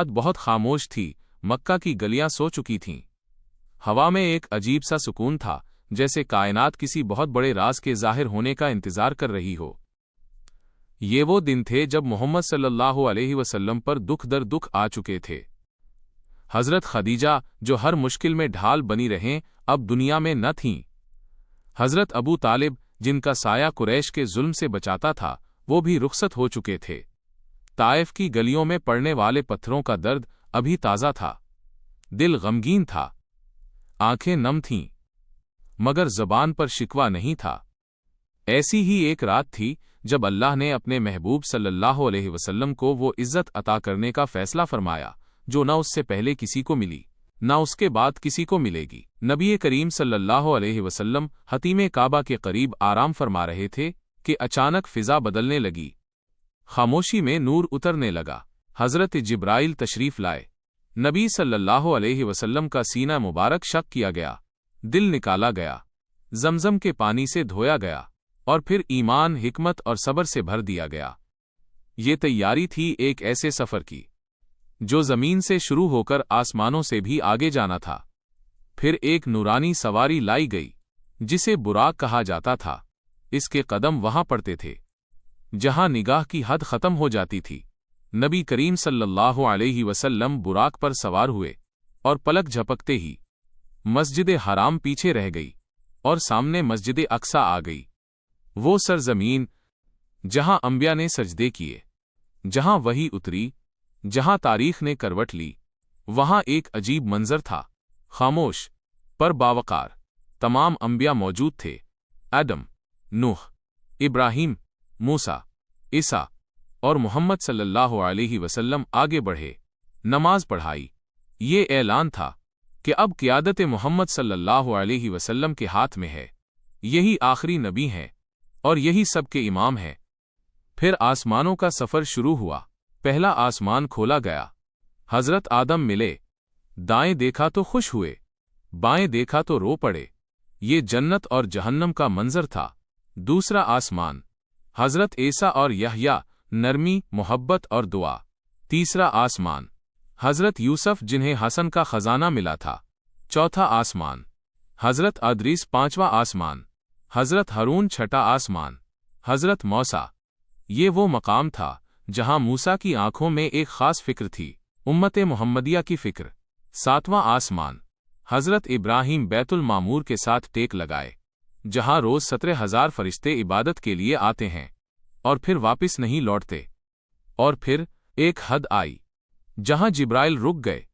बहुत खामोश थी। मक्का की गलियां सो चुकी थीं। हवा में एक अजीब सा सुकून था, जैसे कायनात किसी बहुत बड़े राज के जाहिर होने का इंतजार कर रही हो। ये वो दिन थे जब मोहम्मद सल्लल्लाहु अलैहि वसल्लम पर दुख दर दुख आ चुके थे। हजरत खदीजा, जो हर मुश्किल में ढाल बनी रहें, अब दुनिया में न थीं। हजरत अबू तालिब, जिनका साया कुरैश के जुल्म से बचाता था, वो भी रुखसत हो चुके थे। ताइफ की गलियों में पड़ने वाले पत्थरों का दर्द अभी ताज़ा था। दिल गमगीन था, आंखें नम थीं, मगर ज़बान पर शिकवा नहीं था। ऐसी ही एक रात थी जब अल्लाह ने अपने महबूब सल्लल्लाहु अलैहि वसल्लम को वो इज़्ज़त अता करने का फैसला फरमाया जो न उससे पहले किसी को मिली, न उसके बाद किसी को मिलेगी। नबी करीम सल्लल्लाहु अलैहि वसल्लम हतीमे काबा के करीब आराम फरमा रहे थे कि अचानक फिजा बदलने लगी। खामोशी में नूर उतरने लगा। हज़रत जिब्राइल तशरीफ़ लाए। नबी सल्लल्लाहु अलैहि वसल्लम का सीना मुबारक शक किया गया, दिल निकाला गया, जमजम के पानी से धोया गया और फिर ईमान, हिकमत और सब्र से भर दिया गया। ये तैयारी थी एक ऐसे सफ़र की जो ज़मीन से शुरू होकर आसमानों से भी आगे जाना था। फिर एक नूरानी सवारी लाई गई जिसे बुराक कहा जाता था। इसके कदम वहां पड़ते थे जहां निगाह की हद खत्म हो जाती थी। नबी करीम सल्लल्लाहु अलैहि वसल्लम बुराक पर सवार हुए और पलक झपकते ही मस्जिद हराम पीछे रह गई और सामने मस्जिद अक्सा आ गई। वो सरजमीन जहां अंबिया ने सजदे किए, जहां वही उतरी, जहां तारीख ने करवट ली, वहां एक अजीब मंजर था। खामोश पर बावकार तमाम अंबिया मौजूद थे। आदम, नूह, इब्राहीम, मूसा, ईसा और मोहम्मद सल्लल्लाहु अलैहि वसल्लम आगे बढ़े, नमाज पढ़ाई। ये ऐलान था कि अब क़ियादत मोहम्मद सल्लल्लाहु अलैहि वसल्लम के हाथ में है। यही आखिरी नबी हैं और यही सबके इमाम हैं। फिर आसमानों का सफ़र शुरू हुआ। पहला आसमान खोला गया। हज़रत आदम मिले। दाएं देखा तो खुश हुए, बाएं देखा तो रो पड़े। ये जन्नत और जहन्नम का मंजर था। दूसरा आसमान, हज़रत ईसा और यहया, नरमी, मोहब्बत और दुआ। तीसरा आसमान, हज़रत यूसुफ, जिन्हें हसन का खजाना मिला था। चौथा आसमान, हज़रत अदरीस। पांचवा आसमान, हज़रत हारून। छठा आसमान, हज़रत मूसा। ये वो मकाम था जहां मूसा की आंखों में एक खास फिक्र थी, उम्मत मुहम्मदिया की फिक्र। सातवां आसमान, हज़रत इब्राहीम बैतुल मामूर के साथ टेक लगाए, जहां रोज 17,000 फरिश्ते इबादत के लिए आते हैं और फिर वापस नहीं लौटते। और फिर एक हद आई जहां जिब्राइल रुक गए।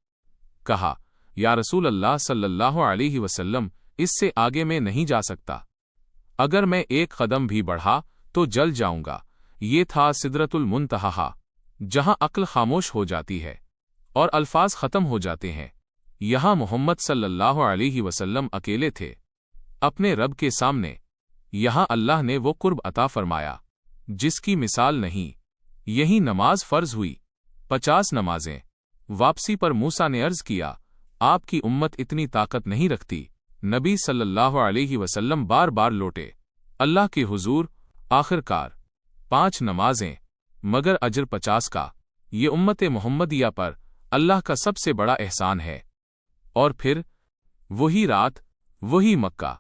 कहा, या रसूल अल्लाह सल्लल्लाहु अलैहि वसल्लम, इससे आगे मैं नहीं जा सकता। अगर मैं एक कदम भी बढ़ा तो जल जाऊंगा। ये था सिदरतुल मुंतहा, जहां अक्ल खामोश हो जाती है और अल्फाज खत्म हो जाते हैं। यहां मोहम्मद सल्लल्लाहु अलैहि वसल्लम अकेले थे अपने रब के सामने। यहां अल्लाह ने वो कुर्ब अता फरमाया जिसकी मिसाल नहीं। यही नमाज फर्ज हुई, 50 नमाजें। वापसी पर मूसा ने अर्ज किया, आपकी उम्मत इतनी ताकत नहीं रखती। नबी सल्लल्लाहु अलैहि वसल्लम बार बार लौटे अल्लाह के हुजूर। आखिरकार 5 नमाजें, मगर अजर 50 का। ये उम्मत मुहम्मदिया पर अल्लाह का सबसे बड़ा एहसान है। और फिर वही रात, वही मक्का।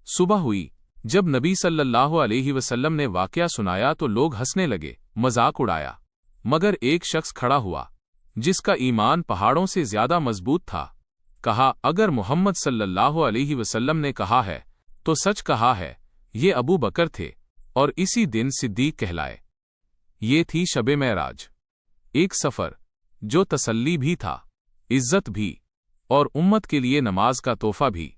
सुबह हुई। जब नबी सल्लल्लाहु अलैहि वसल्लम ने वाक़या सुनाया तो लोग हंसने लगे, मजाक उड़ाया। मगर एक शख्स खड़ा हुआ जिसका ईमान पहाड़ों से ज्यादा मजबूत था। कहा, अगर मोहम्मद सल्लल्लाहु अलैहि वसल्लम ने कहा है तो सच कहा है। ये अबू बकर थे और इसी दिन सिद्दीक कहलाए। ये थी शबे मेराज, एक सफ़र जो तसल्ली भी था, इज्जत भी और उम्मत के लिए नमाज का तोहफा भी।